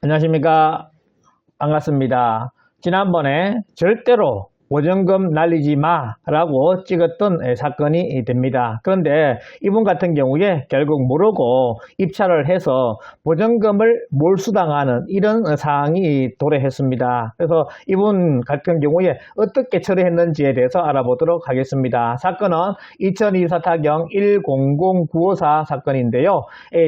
안녕하십니까. 반갑습니다. 지난번에 절대로 보증금 날리지 마라고 찍었던 사건이 됩니다. 그런데 이분 같은 경우에 결국 모르고 입찰을 해서 보증금을 몰수당하는 이런 사항이 도래했습니다. 그래서 이분 같은 경우에 어떻게 처리했는지에 대해서 알아보도록 하겠습니다. 사건은 2024 타경 100954 사건인데요.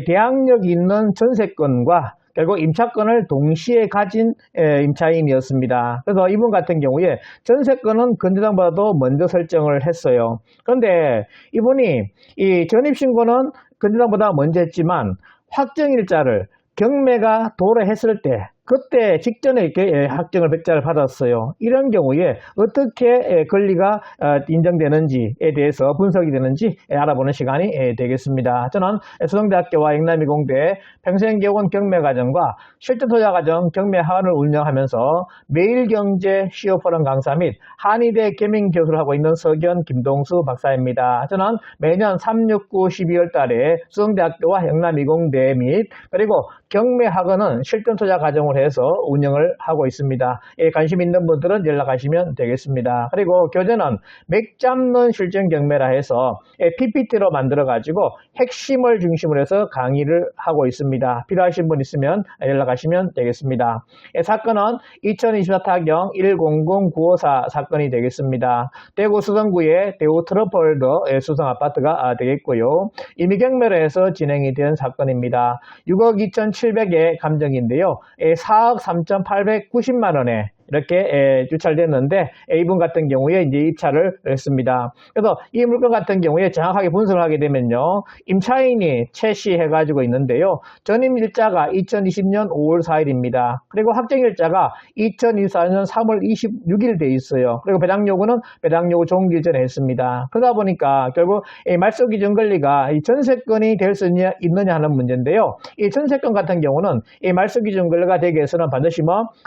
대항력이 있는 전세권과 결국 임차권을 동시에 가진 임차인이었습니다. 그래서 이분 같은 경우에 전세권은 건조당보다도 먼저 설정을 했어요. 그런데 이분이 이 전입신고는 건조당보다 먼저 했지만 확정일자를 경매가 도래했을 때 그때 직전에 이렇게 확정을 백자를 받았어요. 이런 경우에 어떻게 권리가 인정되는지에 대해서 분석이 되는지 알아보는 시간이 되겠습니다. 저는 수성대학교와 영남이공대 평생교원 경매과정과 실전투자과정 경매학원을 운영하면서 매일경제 시어포럼 강사 및 한의대 겸임교수를 하고 있는 서견 김동수 박사입니다. 저는 매년 3, 6, 9, 12월 달에 수성대학교와 영남이공대 및 그리고 경매학원은 실전투자과정을 해서 운영을 하고 있습니다. 관심 있는 분들은 연락하시면 되겠습니다. 그리고 교재는 맥 잡는 실전 경매라 해서 PPT로 만들어 가지고 핵심을 중심으로 해서 강의를 하고 있습니다. 필요하신 분 있으면 연락하시면 되겠습니다. 사건은 2024 타경 100954 사건이 되겠습니다. 대구 수성구의 대우 트러폴더 수성 아파트가 되겠고요. 이미 경매로 해서 진행이 된 사건입니다. 6억 2,700의 감정인데요. 4억 3,890만 원에 이렇게 유찰됐는데 이분 같은 경우에 이제 입찰을 했습니다. 그래서 이 물건 같은 경우에 정확하게 분석을 하게 되면요, 임차인이 최 씨 해가지고 있는데요, 전입일자가 2020년 5월 4일입니다. 그리고 확정일자가 2024년 3월 26일 돼 있어요. 그리고 배당요구는 배당요구 종기 전에 했습니다. 그러다 보니까 결국 말소기준 권리가 이 전세권이 될 수 있느냐 하는 문제인데요. 이 전세권 같은 경우는 이 말소기준 권리가 되기 위해서는 반드시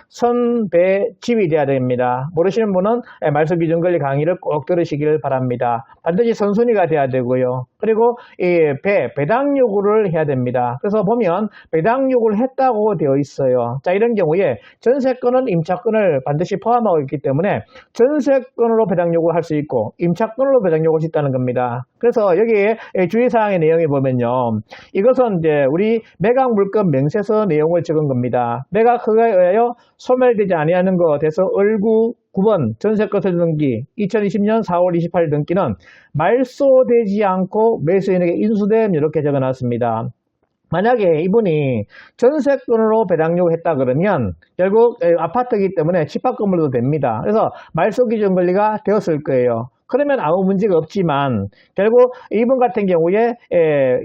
선배 집이 돼야 됩니다. 모르시는 분은 말소기준 권리 강의를 꼭 들으시길 바랍니다. 반드시 선순위가 돼야 되고요. 그리고 이 배당 요구를 해야 됩니다. 그래서 보면 배당 요구를 했다고 되어 있어요. 자, 이런 경우에 전세권은 임차권을 반드시 포함하고 있기 때문에 전세권으로 배당 요구를 할 수 있고 임차권으로 배당 요구할 수 있다는 겁니다. 그래서 여기에 주의사항의 내용에 보면요, 이것은 이제 우리 매각 물건 명세서 내용을 적은 겁니다. 매각 허가에 의하여 소멸되지 아니하는 것 돼서 얼구 9번 전세권 설정기 2020년 4월 28일 등기는 말소되지 않고 매수인에게 인수됨 이렇게 적어놨습니다. 만약에 이분이 전세권으로 배당 요구했다 그러면 결국 아파트이기 때문에 집합 건물도 됩니다. 그래서 말소기준 권리가 되었을 거예요. 그러면 아무 문제가 없지만 결국 이분 같은 경우에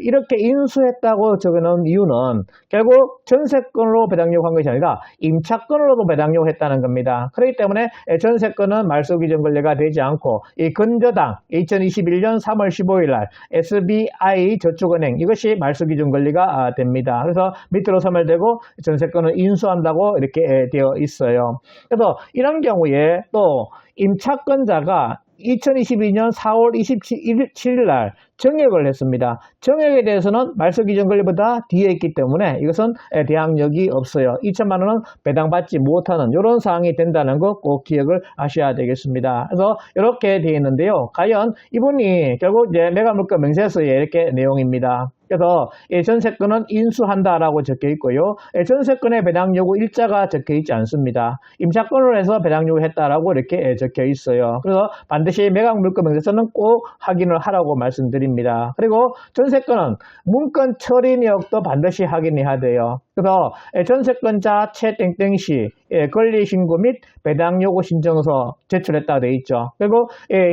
이렇게 인수했다고 적어놓은 이유는 결국 전세권으로 배당 요구한 것이 아니라 임차권으로도 배당 요구했다는 겁니다. 그렇기 때문에 전세권은 말소기준 권리가 되지 않고 이 건저당 2021년 3월 15일 날 SBI 저축은행 이것이 말소기준 권리가 됩니다. 그래서 밑으로 소멸되고 전세권을 인수한다고 이렇게 되어 있어요. 그래서 이런 경우에 또 임차권자가 2022년 4월 27일 날 정액을 했습니다. 정액에 대해서는 말소기준 권리보다 뒤에 있기 때문에 이것은 대항력이 없어요. 2천만 원은 배당받지 못하는 이런 사항이 된다는 거 꼭 기억을 하셔야 되겠습니다. 그래서 이렇게 되어 있는데요. 과연 이분이 결국 이제 매각물건 명세서에 이렇게 내용입니다. 그래서 전세권은 인수한다라고 적혀 있고요. 전세권의 배당 요구 일자가 적혀 있지 않습니다. 임차권으로 해서 배당 요구했다라고 이렇게 적혀 있어요. 그래서 반드시 매각 물건 명세서는 꼭 확인을 하라고 말씀드립니다. 그리고 전세권은 문건 처리 내역도 반드시 확인해야 돼요. 그래서 전세권자 최 땡땡씨 권리신고 및 배당 요구 신청서 제출했다고 되어 있죠. 그리고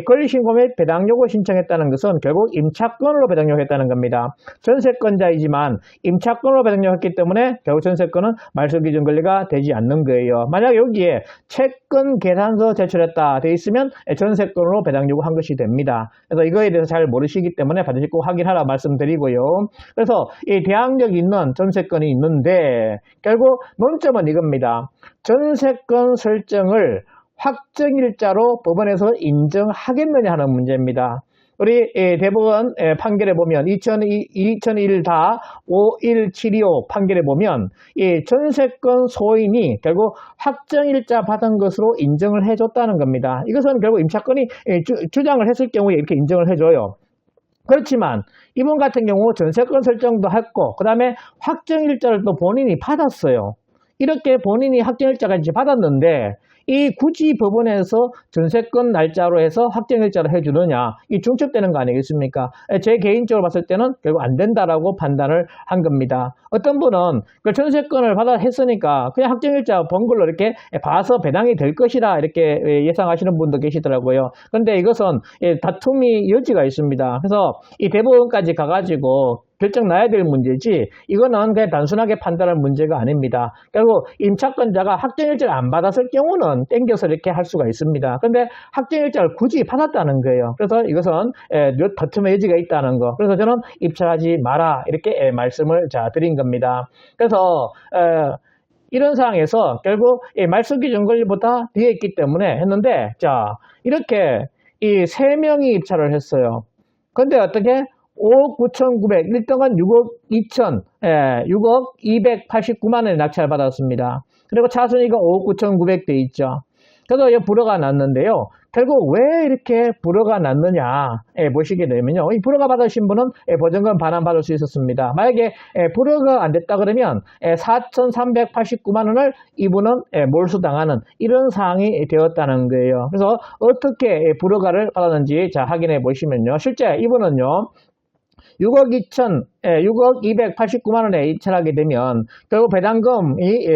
권리신고 및 배당 요구 신청했다는 것은 결국 임차권으로 배당 요구했다는 겁니다. 전세권자이지만 임차권으로 배당 요구했기 때문에 결국 전세권은 말소기준 권리가 되지 않는 거예요. 만약 여기에 채권 계산서 제출했다 되어 있으면 전세권으로 배당 요구한 것이 됩니다. 그래서 이거에 대해서 잘 모르시기 때문에 반드시 꼭 확인하라 말씀드리고요. 그래서 이 대항력 있는 전세권이 있는데 결국 논점은 이겁니다. 전세권 설정을 확정일자로 법원에서 인정하겠느냐 하는 문제입니다. 우리 대법원 판결에 보면 2001-5175 판결에 보면 이 전세권 소인이 결국 확정일자 받은 것으로 인정을 해줬다는 겁니다. 이것은 결국 임차권이 주장을 했을 경우에 이렇게 인정을 해줘요. 그렇지만 이분 같은 경우 전세권 설정도 했고 그 다음에 확정일자를 또 본인이 받았어요. 이렇게 본인이 확정일자가 이제 받았는데 이 굳이 법원에서 전세권 날짜로 해서 확정일자를 해주느냐, 이 중첩되는 거 아니겠습니까? 제 개인적으로 봤을 때는 결국 안 된다라고 판단을 한 겁니다. 어떤 분은 그 전세권을 받아 했으니까 그냥 확정일자 본 걸로 이렇게 봐서 배당이 될 것이다 이렇게 예상하시는 분도 계시더라고요. 그런데 이것은 다툼이 여지가 있습니다. 그래서 이 대법원까지 가가지고 결정 나야 될 문제지 이거는 그냥 단순하게 판단할 문제가 아닙니다. 결국 임차권자가 확정일자를 안 받았을 경우는 땡겨서 이렇게 할 수가 있습니다. 그런데 확정일자를 굳이 받았다는 거예요. 그래서 이것은 다툼의 여지가 있다는 거. 그래서 저는 입찰하지 마라 이렇게 말씀을 드린 겁니다. 그래서 이런 상황에서 결국 말소기 정거일보다 뒤에 있기 때문에 했는데 이렇게 이 3명이 입찰을 했어요. 근데 어떻게 5억 9,900, 1등은 6억 2천, 6억 289만 원에 낙찰 받았습니다. 그리고 차순위가 5억 9,900 돼 있죠. 그래서 이 불허가 났는데요. 결국 왜 이렇게 불허가 났느냐 보시게 되면요. 이 불허가 받으신 분은 보증금 반환받을 수 있었습니다. 만약에 불허가 안 됐다 그러면 4,389만 원을 이분은 몰수당하는 이런 상황이 되었다는 거예요. 그래서 어떻게 불허가를 받았는지 확인해 보시면요. 실제 이분은요. 6억 289만 원에 입찰하게 되면 결국 배당금이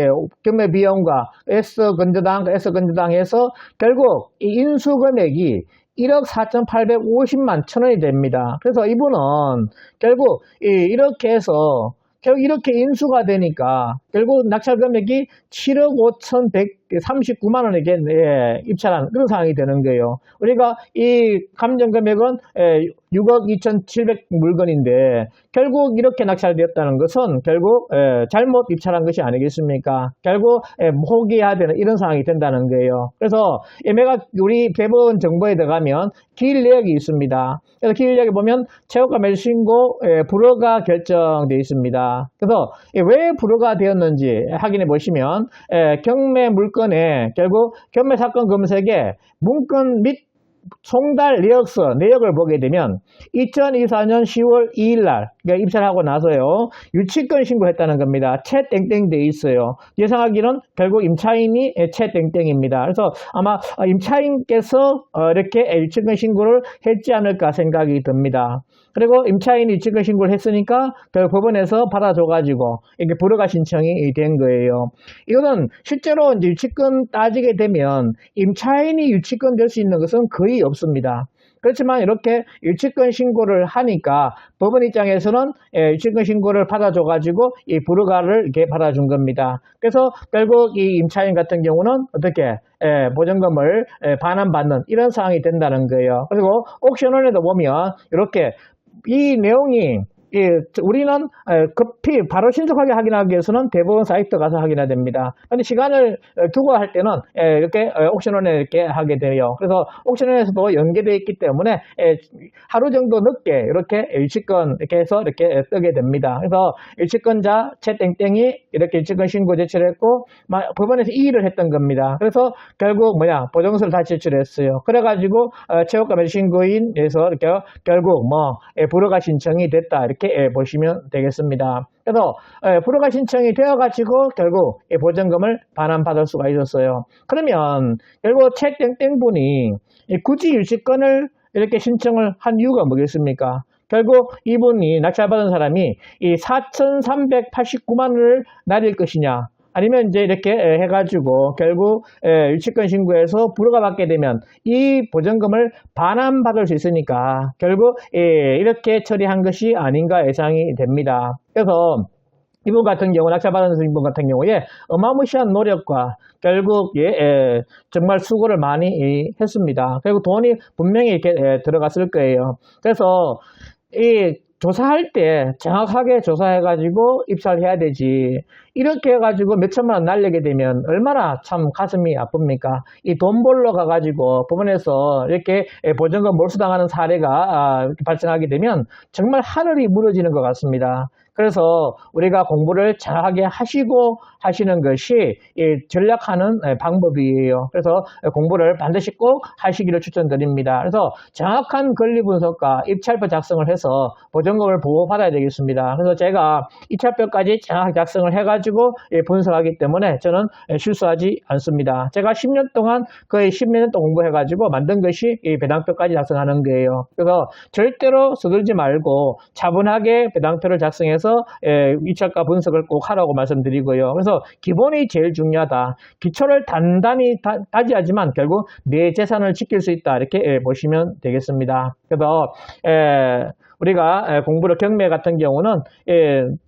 경매 비용과 S건조당해서 결국 이 인수 금액이 1억 4,850만 천 원이 됩니다. 그래서 이분은 결국 이렇게 해서 결국 이렇게 인수가 되니까 결국 낙찰 금액이 7억 5,139만 원에게 입찰한 그런 상황이 되는 거예요. 우리가 이 감정 금액은 6억 2,700 물건인데 결국 이렇게 낙찰되었다는 것은 결국 잘못 입찰한 것이 아니겠습니까? 결국 포기해야 되는 이런 상황이 된다는 거예요. 그래서 우리 대법원 정보에 들어가면 기일 내역이 있습니다. 그래서 기일 내역에 보면 채권가 매수 신고 불허가 결정되어 있습니다. 그래서 왜 불허가 되었는지 확인해 보시면 경매 물건에 결국 경매 사건 검색에 문건 및 송달 내역을 보게 되면 2024년 10월 2일 날 그러니까 입찰하고 나서요 유치권 신고했다는 겁니다. 채 땡땡 돼 있어요. 예상하기는 결국 임차인이 채 땡땡입니다. 그래서 아마 임차인께서 이렇게 유치권 신고를 했지 않을까 생각이 듭니다. 그리고 임차인이 유치권 신고를 했으니까 법원에서 받아줘가지고 이렇게 불허가 신청이 된 거예요. 이거는 실제로 이제 유치권 따지게 되면 임차인이 유치권 될 수 있는 것은 거의 없습니다. 그렇지만 이렇게 유치권 신고를 하니까 법원 입장에서는 유치권 신고를 받아줘가지고 이 불허가를 이렇게 받아준 겁니다. 그래서 결국 이 임차인 같은 경우는 어떻게 보증금을 반환받는 이런 상황이 된다는 거예요. 그리고 옥션원에도 보면 이렇게 이 내용이 우리는 급히 바로 신속하게 확인하기 위해서는 대법원 사이트 가서 확인해야 됩니다. 근데 시간을 두고 할 때는 이렇게 옥션원에 이렇게 하게 돼요. 그래서 옥션원에서도 연계되어 있기 때문에 하루 정도 늦게 이렇게 유치권 이렇게 해서 이렇게 뜨게 됩니다. 그래서 유치권자 채땡땡이 이렇게 유치권 신고 제출했고 법원에서 이의를 했던 겁니다. 그래서 결국 보증서를 다시 제출했어요. 그래가지고 채권가 매수 신고인에서 이렇게 결국 불허가 신청이 됐다 이렇게 보시면 되겠습니다. 그래서 불허가 신청이 되어가지고 결국 보증금을 반환받을 수가 있었어요. 그러면 결국 채땡땡 분이 굳이 유치권을 이렇게 신청을 한 이유가 뭐겠습니까? 결국 이분이 낙찰받은 사람이 이 4,389만 원을 날릴 것이냐 아니면 이제 이렇게 해가지고 결국 유치권 신고해서 불허가 받게 되면 이 보증금을 반환받을 수 있으니까 결국 이렇게 처리한 것이 아닌가 예상이 됩니다. 그래서 이분 같은 경우 낙찰받은 이분 같은 경우에 어마무시한 노력과 결국 정말 수고를 많이 했습니다. 결국 돈이 분명히 이렇게 들어갔을 거예요. 그래서 조사할 때 정확하게 조사해가지고 입찰해야 되지. 이렇게 해가지고 몇 천만 원 날리게 되면 얼마나 참 가슴이 아픕니까? 이 돈 벌러 가가지고 법원에서 이렇게 보증금 몰수당하는 사례가 이렇게 발생하게 되면 정말 하늘이 무너지는 것 같습니다. 그래서 우리가 공부를 잘하게 하시고 하시는 것이 전략하는 방법이에요. 그래서 공부를 반드시 꼭 하시기를 추천드립니다. 그래서 정확한 권리 분석과 입찰표 작성을 해서 보증금을 보호받아야 되겠습니다. 그래서 제가 입찰표까지 정확하게 작성을 해가지고 분석하기 때문에 저는 실수하지 않습니다. 제가 10년 동안 거의 10몇 년 동안 공부해가지고 만든 것이 이 배당표까지 작성하는 거예요. 그래서 절대로 서둘지 말고 차분하게 배당표를 작성해서 입찰가 분석을 꼭 하라고 말씀드리고요. 그래서 기본이 제일 중요하다. 기초를 단단히 다지하지만 결국 내 재산을 지킬 수 있다. 이렇게 보시면 되겠습니다. 그래서 우리가 공부를 경매 같은 경우는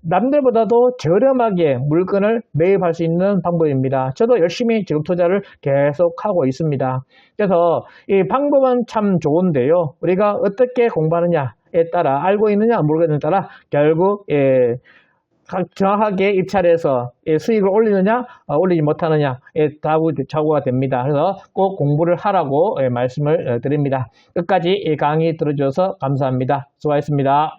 남들보다도 저렴하게 물건을 매입할 수 있는 방법입니다. 저도 열심히 지금 투자를 계속하고 있습니다. 그래서 이 방법은 참 좋은데요. 우리가 어떻게 공부하느냐에 따라 알고 있느냐 모르겠느냐에 따라 결국 정확하게 입찰해서 수익을 올리느냐 올리지 못하느냐에 좌우가 됩니다. 그래서 꼭 공부를 하라고 말씀을 드립니다. 끝까지 강의 들어주셔서 감사합니다. 수고하셨습니다.